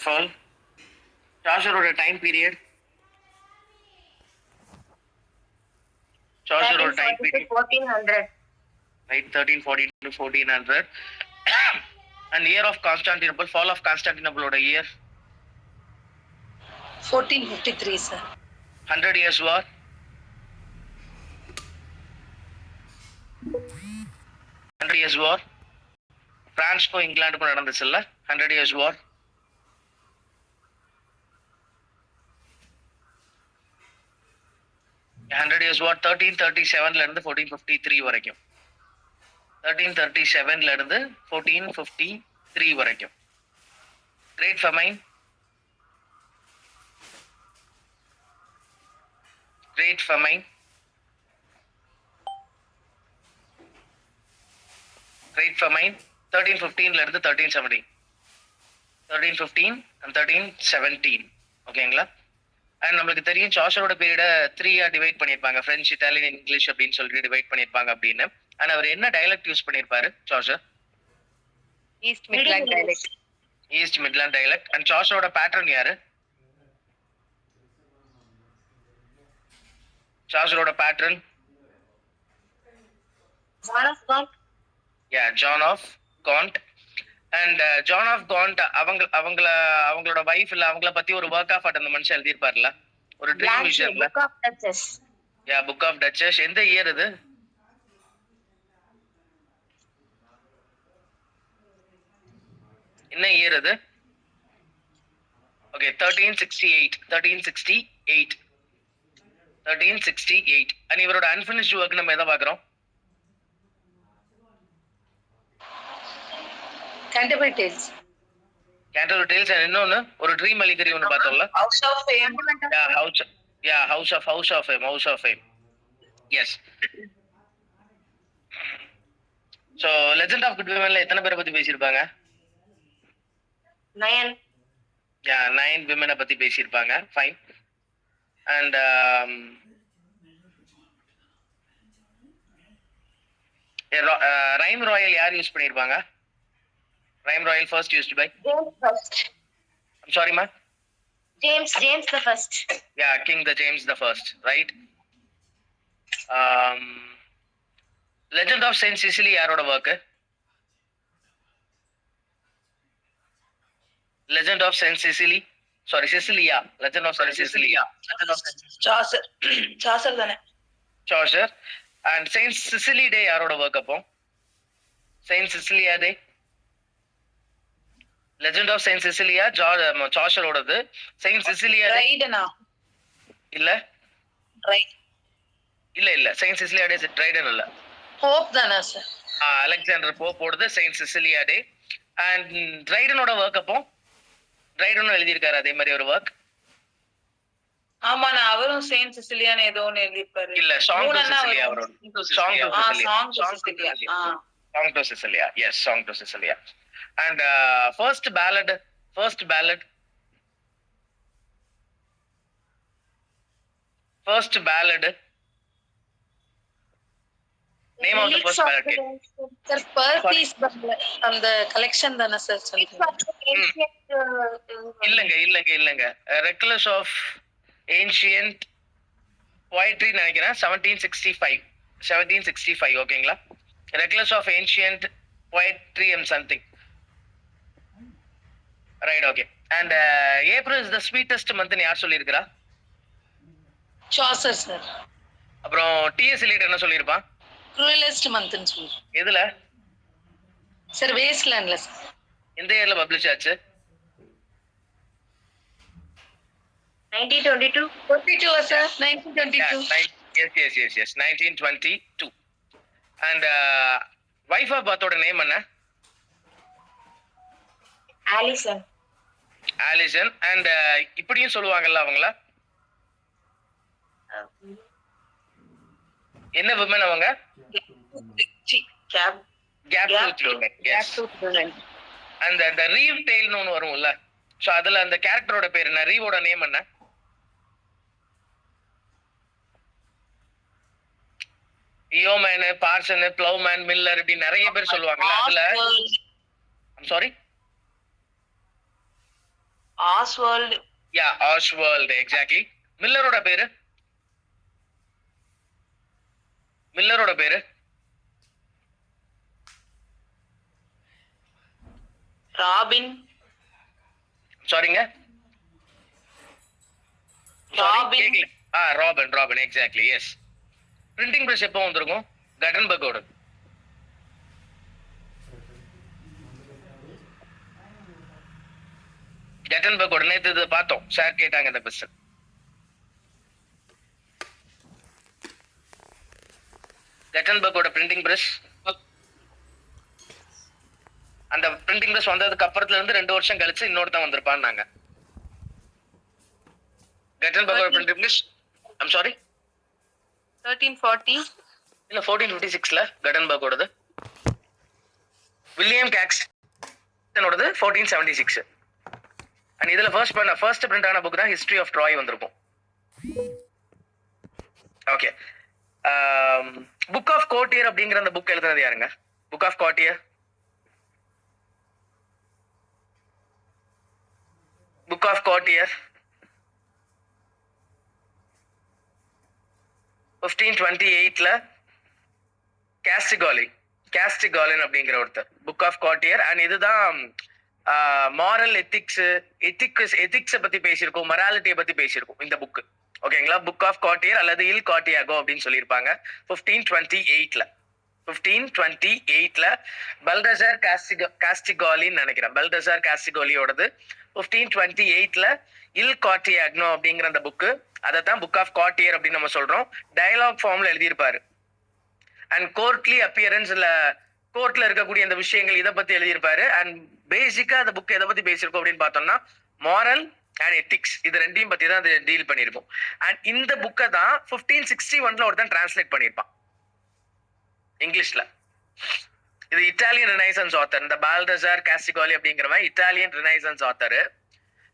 of all. சார்ஜரோட time period சார்ஜரோட time period 1400. right, 1340 to 1400. And year of Constantinople, fall of Constantinople oda year 1453 sir. 100 years war, 100 years war. பிரான்ஸ்க்கும் இங்கிலாந்துக்கும் நடந்துச்சு இல்ல 100 years war. Hundred years war 1337 இருந்து 1453 வரைக்கும். 1337 இருந்து 1453 வரைக்கும். Great famine, great famine, great famine 1315 இருந்து 1317. 1315 and 1317 ஓகேங்களா. அண்ட் நம்மளுக்கு தெரியும் சார்ஜரோட பீரியட 3 டிவைட் பண்ணியிருப்பாங்க, பிரெஞ்சு, இட்டாலியன், இங்கிலீஷ் அப்படின்னு சொல்லிட்டு டிவைட் பண்ணியிருப்பாங்க அப்படின்னு. அண்ட் அவர் என்ன டயலெக்ட் யூஸ் பண்ணியிருப்பாரு Chaucer? East midland dialect. East midland dialect. And சார்ஜரோட பேட்டர்ன் யாரு? சார்ஜரோட patron John of Gaunt. Yeah, John of Gaunt. And John of Gaunt அவங்களோட வைஃப் இல்ல அவங்கள பத்தி ஒரு ஒர்க் ஆஃப் ஆர்ட் அந்த மனுஷன் எழுதியிருப்பார்ல, ஒரு ட்ரீம் விஷயம்ல. Book of Duchess. Yeah, book of Duchess. எந்த இயர் இது? என்ன இயர் இது? ஓகே, 1368. 1368. 1368. அண்ட் இவரோட அன்பினிஷ்ட் ஒர்க் நம்ம எதை பாக்குறோம்? Canterbury Tales. Canterbury Tales. And இன்னொன்னு ஒரு ட்ரீம் அலிகரி ஒன்னு பார்த்தோம்ல, house of fame. House of fame. Yes. So legend of good விமன்ல எத்தனை பேரை பத்தி பேசியிருப்பாங்க? 9. யா, 9 விமனை பத்தி பேசியிருப்பாங்க. ஃபைன். அண்ட் ரைம் ராயல் யார் யூஸ் பண்ணியிருப்பாங்க? Rhyme Royal first used by James first. I'm sorry ma. James the first. Yeah, King the James the first, right? Legend of Saint Cecily யாரோட work? Legend of Saint Cecily, sorry, Cecilia. Legend of Saint Cecilia. Chaucer தானே? Chaucer. And Saint Cecily Day யாரோட work அப்போ? Saint Cecilia Day. Legend of Saint Cecilia சார்ஜரோடது. Saint Cecilia ட்ரைடனா? இல்ல இல்ல Saint Cecilia Day Dryden இல்ல, Pope தானா sir? Alexander போப்போடது செயின்ட் சிசிலியா டே. அண்ட் ட்ரைடனோட ஒர்க் அப்போ? ட்ரைடனும் எழுதியிருக்காரு அதே மாதிரி ஒரு ஒர்க். ஆமா, நான் அவரும் செயின்ட் சிசிலியான்னு ஏதோ ஒன்னு எழுதியிருப்பாரு. இல்ல, சாங் டு சிசிலியா அவரோட. Song to Cecilia. Yes, song to Cecilia. And first ballad name of the first ballad sir? Percy's from the collection dana sir solreenga? இல்லங்க reckless of ancient poetry நினைக்கிறேன் 1765 ஓகேங்களா. reckless of ancient poetry and something, right? Okay. And April is the sweetest month னு யார் சொல்லியிருக்கிறா? Chaucer sir. அப்புறம் DS Eliot என்ன சொல்லியிருப்பான்? cruelest month னு சொல்லு. எதுல சார்? வேஸ்ட்லேண்ட்ல சார். எந்த இயர்ல பப்ளிஷ் ஆச்சு? 1922 sir. 1922. Yes, 1922. And wife of பாத்தோட நேம் என்ன? ஆலிசன். அண்ட் இப்படியும் சொல்லுவாங்கல்ல அவங்கள, என்ன விமன் அவங்க? அந்த ரீவ் டெய்ல்னு ஒன்று வரும்ல, ஸோ அதுல அந்த கேரக்டரோட பேர் என்ன? ரீவோட நேம் என்ன? இயோமேன், பார்சன், பிளவ்மேன், மில்லர் இப்படி நிறைய பேர் சொல்லுவாங்கல்ல. அதுல சாரி ஆஸ்வால்ட். யா ஆஷ்வால்ட் எக்ஸாக்ட்லி. மில்லரோட பேரு? மில்லரோட பேரு? ராபின். சாரிங்க. Robin. Robin exactly S. Printing brush எப்போ வந்திருக்கும்? கட்டன்பர்கோட. கட்டன்பர்கோட நேத்து இது பார்த்தோம். சார் கேட்டாங்க இந்த பிரஷ். கட்டன்பர்கோட பிரிண்டிங் பிரஷ். அந்த பிரிண்டிங் பிரஷ் வந்ததுக்கு அப்புறத்துல இருந்து 2 வருஷம் கழிச்சு இன்னொருத்தன் வந்திருப்பான்னாங்க. கட்டன்பர்கோட பிரிண்டிங் பிரஷ் ஐம் சாரி 1340 இல்ல 1456ல கட்டன்பர்கோடது. வில்லியம் கேக்ஸ்டனோடது 1476. அண்ட் இதுல ஃபர்ஸ்ட் பிரிண்ட் ஆன புக் தான் ஹிஸ்டரி ஆஃப் ட்ராய் வந்திருக்கும். ஓகே. புக் ஆஃப் கோட்டியர் அப்படிங்கிற அந்த புக் எழுதுனது யாருங்க? Book of Courtier. Book of Courtier 1528ல கேஸ்டிகாலின் அப்படிங்கிற ஒருத்தர். Book of Courtier. அண்ட் இதுதான் மாரல் எத்திக்ஸை பத்தி பேசியிருக்கோம், மொராலிட்டியை பத்தி பேசியிருக்கோம் இந்த புக். ஓகேங்களா? புக் ஆஃப் கோட்டியர் அல்லது இல் காட்டியாகோ அப்படின்னு சொல்லியிருப்பாங்க 1528ல பல்டசார் காஸ்டிகாலின்னு நினைக்கிறேன். பல்டசார் காஸ்டிகாலியோடது 1528ல இல் காட்டியாக்னோ அப்படிங்கிற அந்த புக்கு. அதை தான் புக் ஆஃப் காட்டியர் அப்படின்னு நம்ம சொல்றோம். டயலாக் ஃபார்ம்ல எழுதியிருப்பாரு. அண்ட் கோர்ட்லி அப்பியரன்ஸ்ல கோர்ட்ல இருக்கக்கூடிய அந்த விஷயங்கள் இதை பத்தி எழுதியிருப்பாரு. அண்ட் பேசிக்கா அந்த புக் எதை பத்தி பேசியிருக்கோம் அப்படின்னு பார்த்தோம்னா மாரல் அண்ட் எத்திக்ஸ் இது ரெண்டையும் பத்தி தான் அது டீல் பண்ணியிருப்போம். அண்ட் இந்த புக்கை தான் 1561ல ஒருத்தன் டிரான்ஸ்லேட் பண்ணியிருப்பான் இங்கிலீஷ்ல. இது இட்டாலியன் ரினைசன்ஸ் ஆத்தர். இந்த பால்டசார் காஸ்டிகாலி அப்படிங்கிறவன் இட்டாலியன் ரினைசன்ஸ் ஆத்தர்.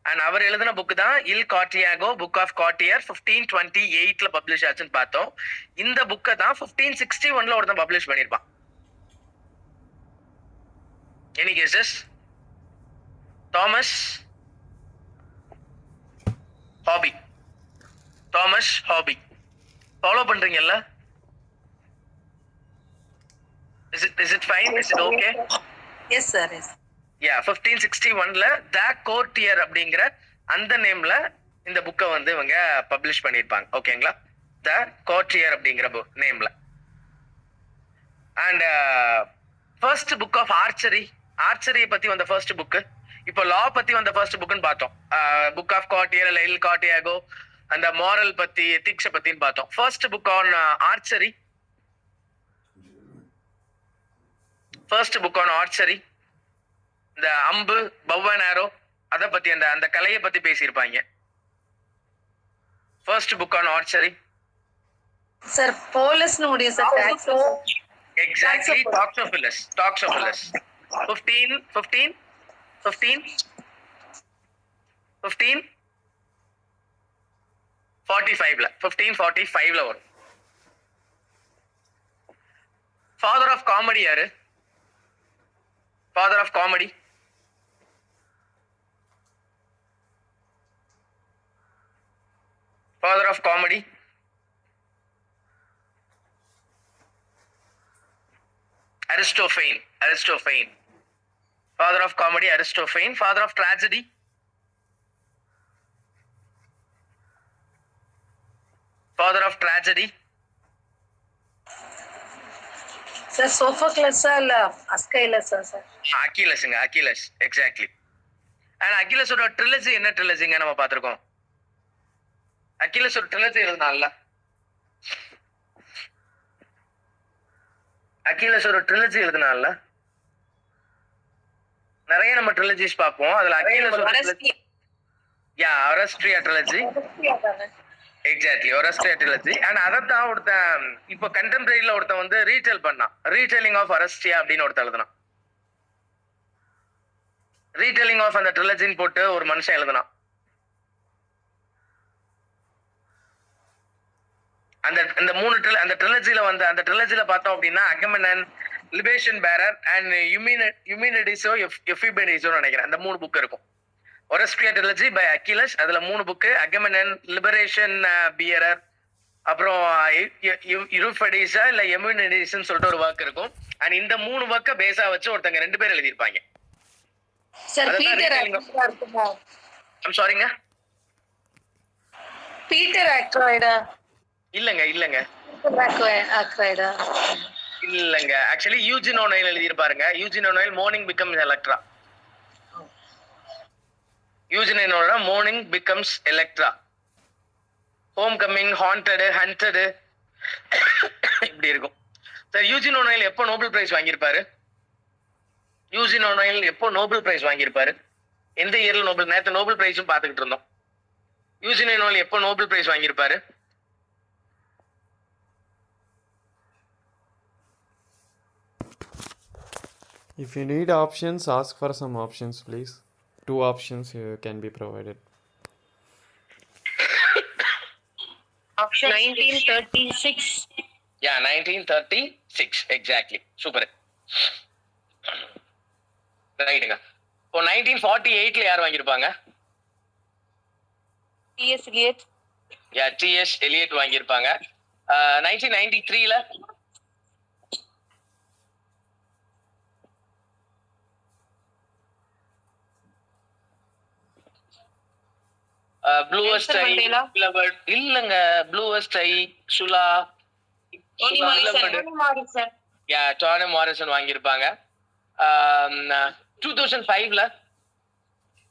அண்ட் அவர் எழுதின புக் தான் இல் காட்டியாகோ புக் ஆஃப் காட்டியர் 1528ல பப்ளிஷ் ஆச்சுன்னு பார்த்தோம். இந்த புக்கை தான் 1561ல ஒருத்தன் பப்ளிஷ் பண்ணியிருப்பான். Any guesses? Thomas Hoby. Follow பண்றீங்கல்ல? Is it fine? Is it okay? Yes sir. Yes. Yeah, 1561ல the courtier அப்படிங்கிற அந்த நேம்ல இந்த புக்கை வந்து இவங்க பப்ளிஷ் பண்ணியிருப்பாங்க. ஓகேங்களா? த கோர்ட்டியர் அப்படிங்கிற நேம்ல. அண்ட் ஃபர்ஸ்ட் புக் ஆஃப் ஆர்ச்சரியை பத்தி வந்த ஃபர்ஸ்ட் புக்கு. இப்போ லா பத்தி வந்த ஃபர்ஸ்ட் புக்குன்னு பார்த்தோம். புக் ஆஃப் காட்டியர் இல்ல இல் காட்டியாகோ அந்த மாரல் பத்தி எத்திக்ஸை பத்தின்னு பார்த்தோம். First book on archery. இந்த அம்பு பவ் ஆரோ அத பத்தி அந்த கலையை பத்தி பேசியிருப்பாங்க. First book on archery. Sir போலஸ்னு முடியும் sir. Exactly Toxophilus. 1545ல வரும். ஃபாதர் ஆஃப் காமெடி யாரு? Father of comedy Aristophane. Father of comedy Aristophane. Father of tragedy sir சோஃபோக்லஸா இல்ல அஸ்கைலஸா சார்? Aeschylus exactly. அண்ட் அகிலஸோட ட்ரிலஜி என்ன ட்ரிலஜிங்க நம்ம பார்த்திருக்கோம். அகிலஸோட ட்ரிலஜி எழுதுனால நிறைய நம்ம ட்ரிலஜிஸ் பார்ப்போம். அதுல அகிலஸோட Oresteia trilogy. Exactly Oresteia trilogy. And அதான் ஒருத்தன் இப்போ கண்டெம்பரரியில ஒருத்தன் வந்து ரீடெல்லிங் ஆஃப் அரஸ்ட்ரியா அப்படின்னு ஒருத்தன் எழுதுனான். ரீடெல்லிங் ஆஃப் அந்த ட்ரிலஜின்னு போட்டு ஒரு மனுஷன் எழுதுனான். அந்த அந்த ட்ரிலஜில பார்த்தோம் அப்படின்னா அகமெம்னன், லிபேஷன் பேரர் அண்ட் யுமினிடிஸோ எஃபிபெனிஸோ நினைக்கிறேன். அந்த 3 புக் இருக்கும். ஒரஸ்ட்ரியா ட்ரிலஜி பை அக்கிலஸ். அதுல 3 புக்கு, அகமெனன், லிபரேஷன் பியரர், அப்புறம் யூரிஃபடிஸா இல்ல எமினிடிஸ்னு சொல்லிட்டு ஒரு ஒர்க் இருக்கும். அண்ட் இந்த 3 ஒர்க்கை பேஸா வச்சு ஒருத்தங்க 2 பேர் எழுதியிருப்பாங்க. சார் பீட்டர் இருக்குமா? ஐம் சாரிங்க. பீட்டர் ஆக்ராய்டா? இல்லங்க ஆக்ராய்டா இல்லங்க. ஆக்சுவலி யூஜின் ஓனைல் எழுதியிருப்பாருங்க. Eugene O'Neill Mourning Becomes Electra. Eugene O'Neill Mourning Becomes Electra. Homecoming, haunted, hunted இப்படி இருக்கும். சார் யூஜின் ஓனைல் எப்போ நோபல் பிரைஸ் வாங்கியிருப்பாரு? யூஜின் ஓனைல் எப்போ நோபல் பிரைஸ் வாங்கியிருப்பாரு? எந்த இயர்ல நோபல்? நேற்று நோபல் பிரைஸும் பார்த்துக்கிட்டு இருந்தோம். யூஜின் ஓனைல் எப்போ நோபல் பிரைஸ் வாங்கியிருப்பாரு? If you need options, ask for some options, please. 2 options can be provided. Option 1936. Yeah, 1936 exactly. Super. ரைட்டுங்க. இப்போ 1948ல யார் வாங்கியிருப்பாங்க? T.S. Eliot. யா, T.S. Eliot வாங்கியிருப்பாங்க. 1993ல ப்ளூவஸ்ட் ஐ இல்லங்க. ப்ளூவஸ்ட் ஐ, சுலா, யா டானி மாரிசன் வாங்கியிருப்பாங்க. 2005ல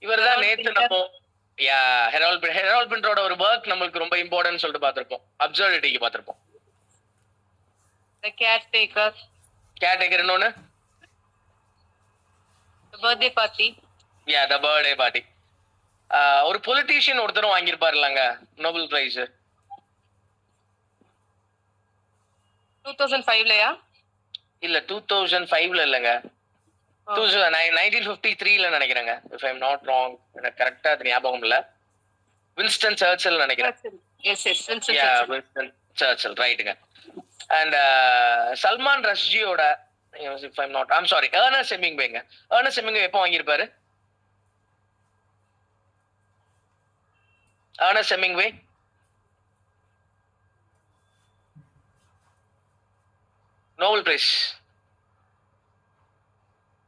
இவர் தான் நேத்து நம்ம யா ஹெரால்ட் பிண்டரோட ஒரு ஒர்க் நம்மளுக்கு ரொம்ப இம்பார்ட்டன்ட் சொல்லிட்டு பார்த்திருப்போம். அப்சர்விட்டிக்கு பார்த்திருப்போம். The Caretaker. கேட்டகரி இன்னொன்னு The Birthday Party. Yeah the birthday party. ஒரு பொலிட்டீஷியன் ஒருத்தரும் வாங்கியிருப்பாருலங்க நோபல் பிரைஸ். 2005லயா? இல்ல 2005ல இல்லங்க. 1953ல நினைக்கிறேங்க. If I am not wrong. எனக்கு கரெக்டா அது ஞாபகம் இல்ல. வின்ஸ்டன் சர்ச்சில் நினைக்கிறேன். Yes, Winston yeah Churchill. Winston Churchill ரைட்டுங்க. அண்ட் சல்மான் ரஷ்டியோட if I am not I'm sorry Ernest ஹெமிங்வேங்க. எர்னஸ்ட் ஹெமிங்வே எப்போ வாங்கியிருப்பாரு? Ernest Hemingway Nobel prize.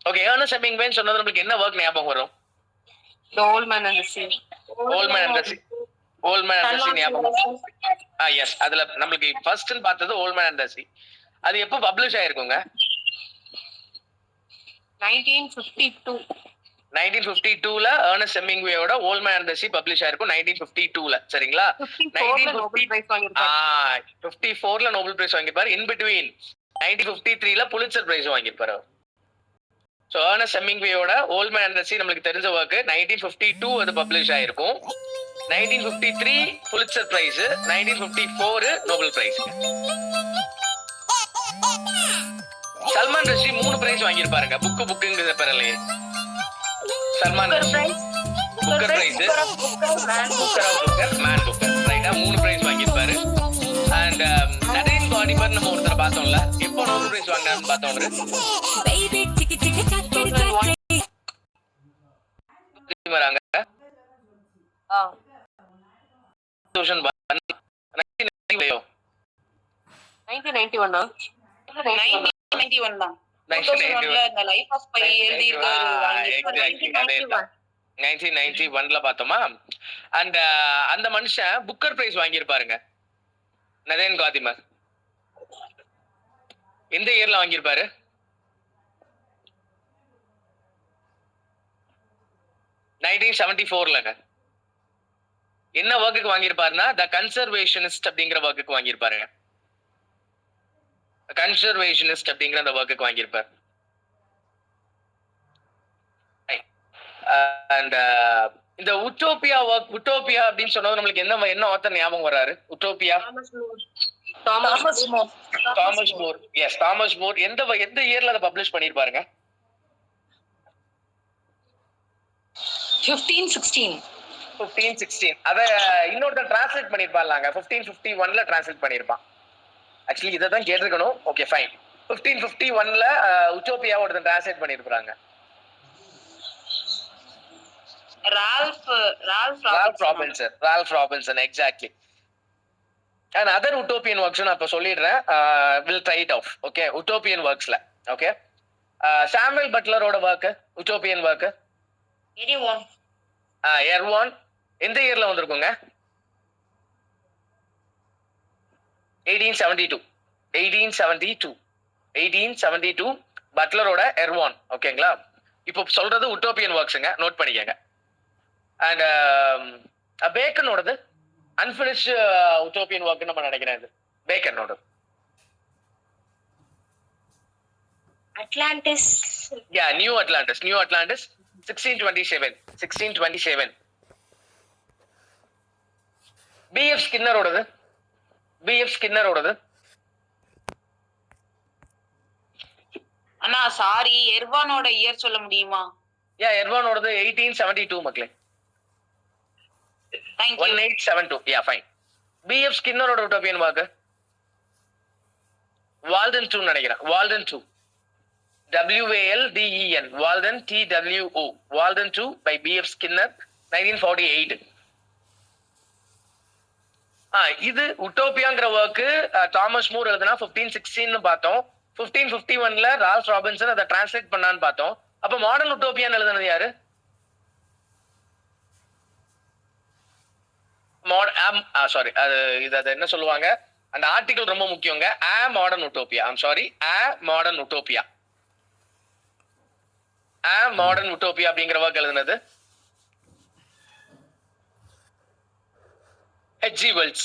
Okay, Ernest ஹெமிங்வேன்னு சொன்னது நம்மளுக்கு என்ன ஒர்க் ஞாபகம் வரும்? The Old Man and the Sea. Old man and the sea. Old man and the sea ஞாபகம். எஸ், அதுல நம்மளுக்கு ஃபர்ஸ்ட்னு பார்த்தது old man and the sea. அது எப்போ பப்ளிஷ் ஆயிருக்குங்க? 1952. 1952ல எர்னஸ்ட் ஹெமிங்வேயோட old man and the sea publish ஆயிருக்கும். 1952ல சரிங்களா? 54ல நோபல் பிரைஸ் வாங்கியிருப்பாரு. இன் பிட்வீன் 1953ல புலிட்சர் பிரைஸ் வாங்கியிருப்பாரு. ஸோ எர்னஸ்ட் ஹெமிங்வேயோட old man and the sea நம்மளுக்கு தெரிஞ்ச ஒர்க் 1952 அது பப்ளிஷ் ஆயிருக்கும். 1953 Pulitzer price, 1954 Nobel prize. Salman Rushdie 3 prize வாங்கியிருப்பாருங்க. புக்குங்கிற பேரலையே Salman Rushdie Booker prize, Booker Man Booker ரைட்டா 3 பிரைஸ் வாங்கியிருப்பாரு. அண்ட் நரேன் காடிபர் நம்ம ஒருத்தர் பார்த்தோம்ல, எப்போ நோபல் பிரைஸ் வாங்கினான்னு பார்த்தோம். வராங்க 1991 தான். 1991ல பார்த்தோமா? அண்ட் அந்த மனுஷன் புக்கர் பிரைஸ் வாங்கியிருப்பாருங்க. நரேன் காதிமர் எந்த இயர்ல வாங்கியிருப்பாரு? 1974லங்க. என்ன ஒர்க்குக்கு வாங்கியிருப்பாருன்னா த கன்சர்வேஷனிஸ்ட் அப்படிங்கிற ஒர்க்குக்கு வாங்கியிருப்பாருங்க. கன்சர்வேஷனிஸ்ட் அப்படிங்கிற அந்த ஒர்க்குக்கு வாங்கியிருப்பார். அண்ட் இந்த உட்டோபியா ஒர்க், உட்டோபியா அப்படின்னு சொன்னது நம்மளுக்கு என்ன ஆத்தர் ஞாபகம் வராரு? உட்டோபியா தாமஸ் மோர். எஸ், தாமஸ் மோர். எந்த இயர்ல அதை பப்ளிஷ் பண்ணிருப்பாருங்க? 1516. அத இன்னொருத்தர் டிரான்ஸ்லேட் பண்ணிருப்பாங்க. 1551ல டிரான்ஸ்லேட் பண்ணிருப்பான். ஆக்சுவலி இதை தான் கேட்டிருக்கணும். Okay fine. 1551ல உட்டோபியா ஒருத்தர் டிரான்ஸ்லேட் பண்ணிருப்பாங்க. Ralph Ralph Robinson, exactly. And other utopian works நான் இப்ப சொல்லிடுறேன். Will try it off. Okay, utopian worksல. Okay. Samuel Butlerோட work, utopian work. Anyone. Erewhon எந்த இயர்ல வந்திருக்குங்க? 1872 பட்லரோட எர்வான். ஓகேங்களா? இப்போ சொல்றது உட்டோப்பியன் ஒர்க்ஸுங்க, நோட் பண்ணிக்கங்க. அண்ட் பேக்கனோடது அன்பினிஷ்ட் உட்டோப்பியன் ஒர்க் நம்ம நினைக்கிறேன். இது பேக்கனோட Atlantis. New Atlantis 1627. பிஎஃப் ஸ்கின்னரோடது அண்ணா சாரி, எர்வானோட இயர் சொல்ல முடியுமா? எர்வானோடது 1872 மக்களே. Thank you. 1872. Fine. பிஎஃப் ஸ்கின்னரோட உட்டோப்பியன் ஒர்க் வால்டன் 2 நினைக்கிறேன். Walden 2, WALDEN, Walden TWO, Walden 2 by BF Skinner, 1948. இது உட்டோப்பியாங்கிற ஒர்க்கு தாமஸ் மூர் எழுதுனா 1516 பார்த்தோம். 1551ல ரால்ஃப் ராபின்சன் அதை டிரான்ஸ்லேட் பண்ணான்னு பார்த்தோம். அப்ப மாடர்ன் உட்டோப்பியான்னு எழுதுனது யாரு? சாரி, அது என்ன சொல்லுவாங்க, அந்த ஆர்டிகல் ரொம்ப முக்கியங்க. மாடர்ன் உட்டோப்பியா. மாடர்ன் உட்டோப்பியா. மாடர்ன் உட்டோப்பியா அப்படிங்கிற ஒர்க் எழுதுனது H.G. Wells.